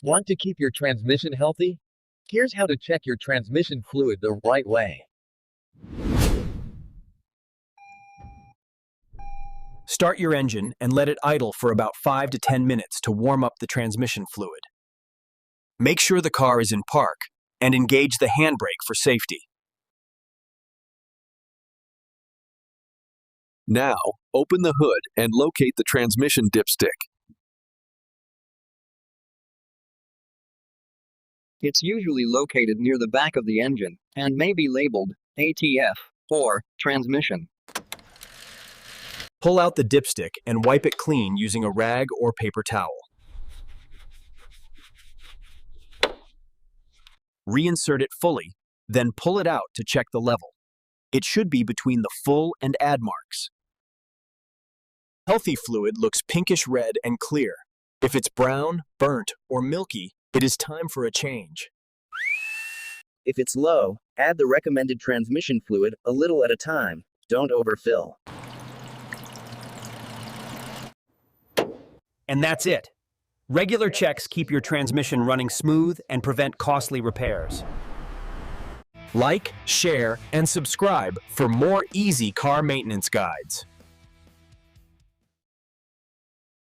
Want to keep your transmission healthy? Here's how to check your transmission fluid the right way. Start your engine and let it idle for about 5 to 10 minutes to warm up the transmission fluid. Make sure the car is in park and engage the handbrake for safety. Now, open the hood and locate the transmission dipstick. It's usually located near the back of the engine and may be labeled ATF or transmission. Pull out the dipstick and wipe it clean using a rag or paper towel. Reinsert it fully, then pull it out to check the level. It should be between the full and add marks. Healthy fluid looks pinkish red and clear. If it's brown, burnt, or milky, it is time for a change. If it's low, add the recommended transmission fluid a little at a time. Don't overfill. And that's it. Regular checks keep your transmission running smooth and prevent costly repairs. Like, share, and subscribe for more easy car maintenance guides.